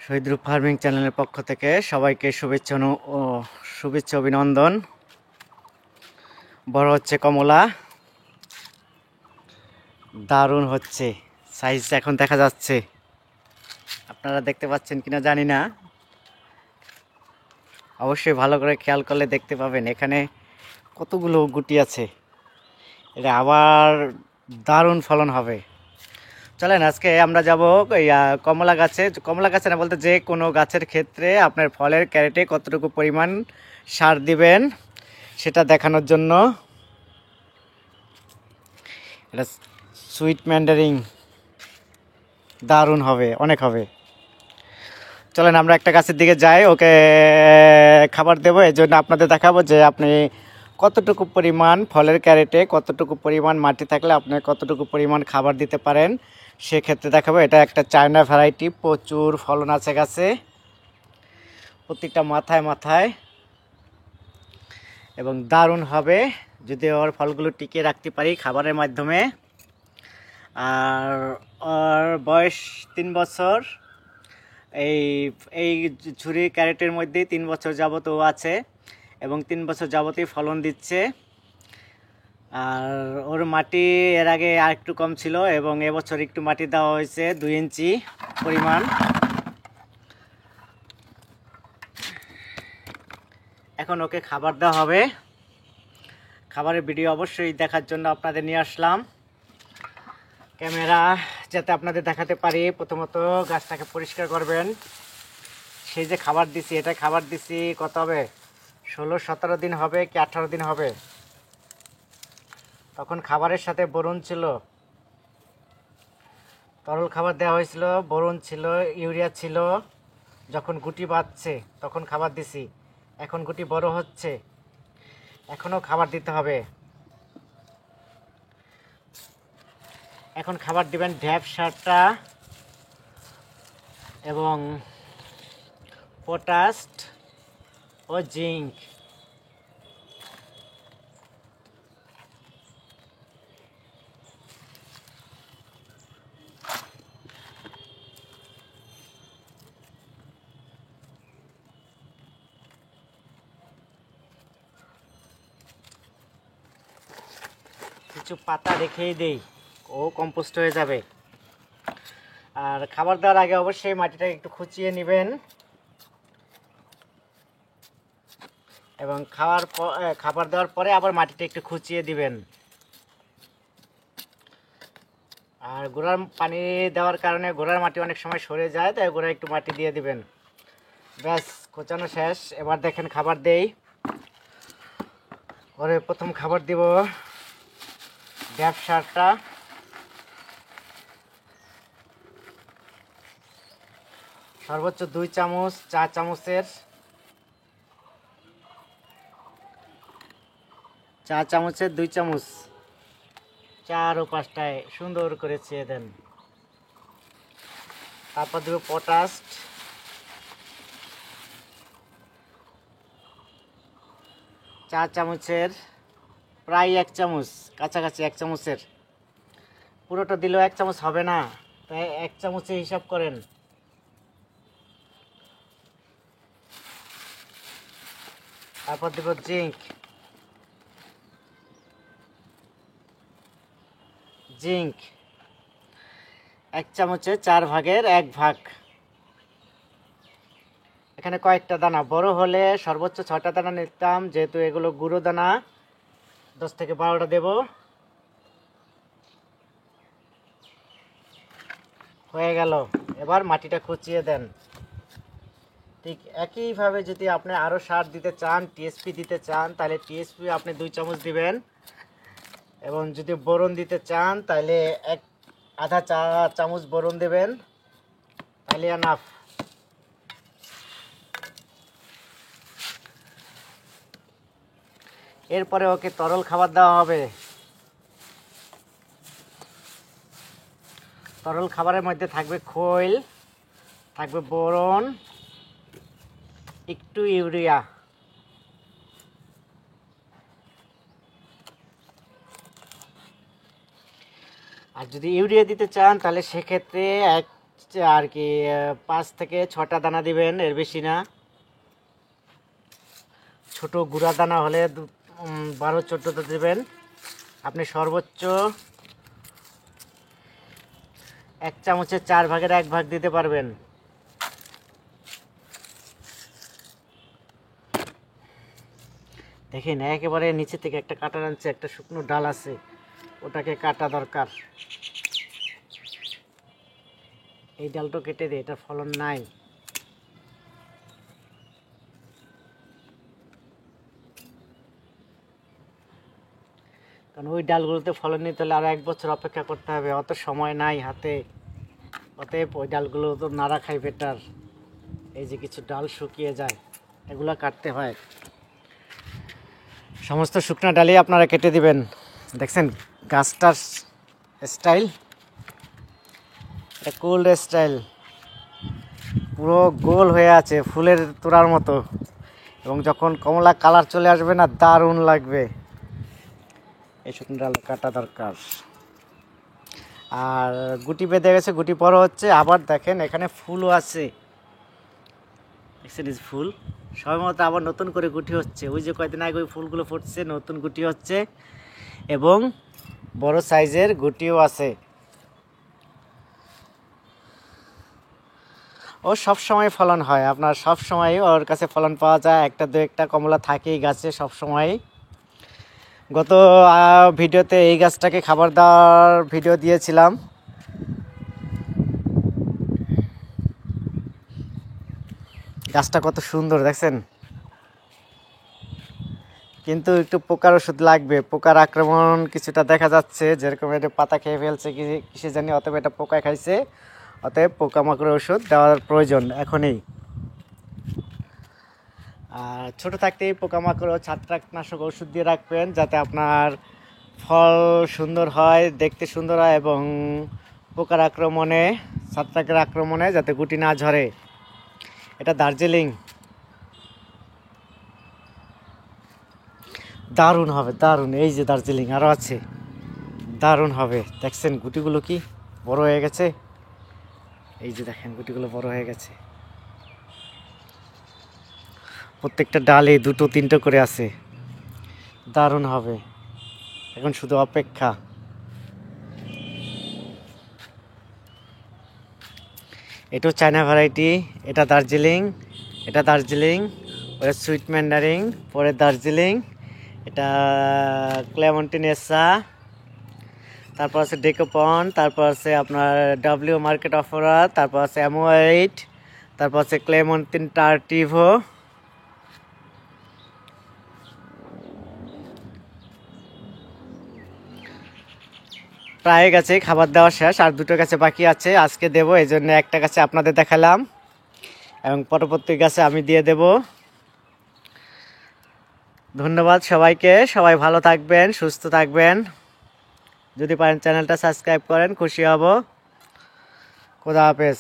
Shahidul farming চ্যানেলের পক্ষ থেকে সবাইকে শুভেচ্ছা অভিনন্দন। বড় হচ্ছে কমলা, দারুণ হচ্ছে। সাইজ এখন দেখা যাচ্ছে, আপনারা দেখতে পাচ্ছেন কিনা জানি না, অবশ্যই ভালো করে খেয়াল করলে দেখতে পাবেন এখানে কতগুলো গুটি আছে। এটা আবার দারুণ ফলন হবে। চলেন আজকে আমরা যাব কমলা গাছে না বলতে যে কোনো গাছের ক্ষেত্রে আপনার ফলের ক্যারেটে কতটুকু পরিমাণ সার দিবেন সেটা দেখানোর জন্য। এটা সুইট ম্যান্ডারিন দারুণ হবে, অনেক হবে। চলেন আমরা একটা গাছের দিকে যাই, ওকে খাবার দেবো। এই জন্য আপনাদের দেখাবো যে আপনি কতটুকু পরিমাণ ফলের ক্যারেটে কতটুকু পরিমাণ মাটি থাকলে আপনি কতটুকু পরিমাণ খাবার দিতে পারেন সেক্ষেত্রে দেখাবো। এটা একটা চায়না ভ্যারাইটি, প্রচুর ফলন আছে গাছে, প্রত্যেকটা মাথায় মাথায়, এবং দারুণ হবে যদি ওর ফলগুলো টিকিয়ে রাখতে পারি খাবারের মাধ্যমে। আর ওর বয়স 3 বছর। এই এই ঝুড়ি ক্যারেটের মধ্যেই 3 বছর যাবত ও আছে এবং 3 বছর যাবতই ফলন দিচ্ছে। আর ওর মাটি এর আগে আর একটু কম ছিল এবং এবছর একটু মাটি দেওয়া হয়েছে 2 ইঞ্চি পরিমাণ। এখন ওকে খাবার দেওয়া হবে। খাবারের ভিডিও অবশ্যই দেখার জন্য আপনাদের নিয়ে আসলাম। ক্যামেরা যাতে আপনাদের দেখাতে পারি, প্রথমত গাছটাকে পরিষ্কার করবেন। সেই যে খাবার দিছি, এটা খাবার দিছি কত হবে, 16-17 দিন হবে কি 18 দিন হবে। তখন খাবারের সাথে বোরন ছিল, তরল খাবার দেওয়া হয়েছিল, বোরন ছিল, ইউরিয়া ছিল। যখন গুটি বাঁধছে তখন খাবার দিছি। এখন গুটি বড় হচ্ছে, এখনও খাবার দিতে হবে। এখন খাবার দিবেন ঢ্যাপ সারটা এবং পটাশ ও জিঙ্ক। কিছু পাতা রেখেই দেই, ও কম্পোস্ট হয়ে যাবে। আর খাবার দেওয়ার আগে অবশ্যই মাটিটা একটু খুঁচিয়ে নেবেন এবং খাবার দেওয়ার পরে আবার মাটিটা একটু খুঁচিয়ে দিবেন। আর গোড়ার পানি দেওয়ার কারণে গোড়ার মাটি অনেক সময় সরে যায়, তাই গোড়ায় একটু মাটি দিয়ে দিবেন। ব্যাস, খোঁচানো শেষ। এবার দেখেন খাবার দেই। ওরে প্রথম খাবার দিব ঢ্যাপ সারটা। সর্বোচ্চ 2 চামচ, চা চামচের 2 চামচ, 4 ও 5টায় সুন্দর করে ছেয়ে দেন। তারপর দেব পটাশ, 4 চামচের প্রায় 1 চামচ, কাছাকাছি 1 চামচের। পুরোটা দিলেও 1 চামচ হবে না, তাই 1 চামচে হিসাব করেন। তারপর দেব জিঙ্ক, 1 চামচে 4 ভাগের 1 ভাগ। এখানে কয়েকটা দানা, বড় হলে সর্বোচ্চ 6টা দানা নিতাম, যেহেতু এগুলো গুঁড়ো দানা 10 থেকে 12টা দেব। হয়ে গেল। এবার মাটিটা খুঁচিয়ে দেন। ঠিক একইভাবে যদি আপনি আরও সার দিতে চান, টিএসপি দিতে চান, তাহলে টিএসপি আপনি 2 চামচ দিবেন এবং যদি বোরন দিতে চান তাহলে আধা চা চামচ বোরন দেবেন, তাহলে এনাফ। এরপরে ওকে তরল খাবার দেওয়া হবে। তরল খাবারের মধ্যে থাকবে খৈল, থাকবে বোরন, একটু ইউরিয়া। আর যদি ইউরিয়া দিতে চান তাহলে সেক্ষেত্রে আর কি 5 থেকে 6টা দানা দিবেন, এর বেশি না। ছোট গুঁড়া দানা হলে 12-14টা দিবেন। আপনি সর্বোচ্চ 1 চামচের 4 ভাগের 1 ভাগ দিতে পারবেন। দেখেন একেবারে নিচে থেকে একটা কাটা আনছে, একটা শুকনো ডাল আছে, ওটাকে কাটা দরকার। এই ডালটা কেটে দে, এটার ফলন নাই। কারণ ওই ডালগুলোতে ফলন নিতে হলে আরো 1 বছর অপেক্ষা করতে হবে, অত সময় নাই হাতে। অতএব ওই ডালগুলো তো না রাখাই বেটার। এই যে কিছু ডাল শুকিয়ে যায়, এগুলো কাটতে হয়। সমস্ত শুকনা ডালই আপনারা কেটে দিবেন। দেখছেন গাছটার স্টাইল, এটা কোল্ড স্টাইল, পুরো গোল হয়ে আছে ফুলের তোড়ার মতো। এবং যখন কমলা কালার চলে আসবে না, দারুণ লাগবে। এই শুকনো ডাল কাটা দরকার। আর গুটি বেঁধে গেছে, গুটি বড় হচ্ছে। আবার দেখেন এখানে ফুলও আছে, দেখছেন ফুল সময়মত আবার নতুন করে গুটি হচ্ছে। ওই যে কয়েকদিন আগে ওই ফুলগুলো ফুটছে, নতুন গুটি হচ্ছে এবং বড় সাইজের গুটিও আছে। ও সব সময় ফলন হয়, আপনার সব সময় ওর কাছে ফলন পাওয়া যায়। একটা দু একটা কমলা থাকেই গাছে সব সময়। গত ভিডিওতে এই গাছটাকে খাবার দেওয়ার ভিডিও দিয়েছিলাম। গাছটা কত সুন্দর দেখছেন, কিন্তু একটু পোকার ওষুধ লাগবে। পোকার আক্রমণ কিছুটা দেখা যাচ্ছে, যেরকম এটা পাতা খেয়ে ফেলছে কিসে জানি, অতএব এটা পোকায় খাইছে। অতএব পোকামাকড়ের ওষুধ দেওয়ার প্রয়োজন এখনই। আর ছোটো থাকতেই পোকামাকড় ও ছত্রাকনাশক ওষুধ দিয়ে রাখবেন, যাতে আপনার ফল সুন্দর হয়, দেখতে সুন্দর হয় এবং পোকার আক্রমণে, ছত্রাকের আক্রমণে যাতে গুটি না ঝরে। এটা দার্জিলিং, দারুণ হবে, দারুণ। এই যে দার্জিলিং আরও আছে, দারুণ হবে। দেখছেন গুটিগুলো কি বড় হয়ে গেছে, এই যে দেখেন গুটিগুলো বড় হয়ে গেছে। প্রত্যেকটা ডালে 2-3টো করে আছে, দারুণ হবে। এখন শুধু অপেক্ষা। এটাও চায়না ভ্যারাইটি, এটা দার্জিলিং, এটা দার্জিলিং, ওটা সুইট ম্যান্ডারিং, পরে দার্জিলিং, এটা ক্লেমন্টিনেসা, তারপর আছে ডেকোপন, তারপর আছে আপনার ডাব্লিউ মার্কেট অফারা, তারপর আছে অ্যামোয়েট, তারপর আছে ক্লেমন্টিন টার্টিভো। প্রায় গাছে খাবার দেওয়া শেষ, আর 2টো গাছে বাকি আছে, আজকে দেবো। এই জন্য একটা গাছে আপনাদের দেখালাম এবং পরবর্তী গাছে আমি দিয়ে দেব। ধন্যবাদ সবাইকে, সবাই ভালো থাকবেন, সুস্থ থাকবেন। যদি পারেন চ্যানেলটা সাবস্ক্রাইব করেন, খুশি হব। খোদা হাফেজ।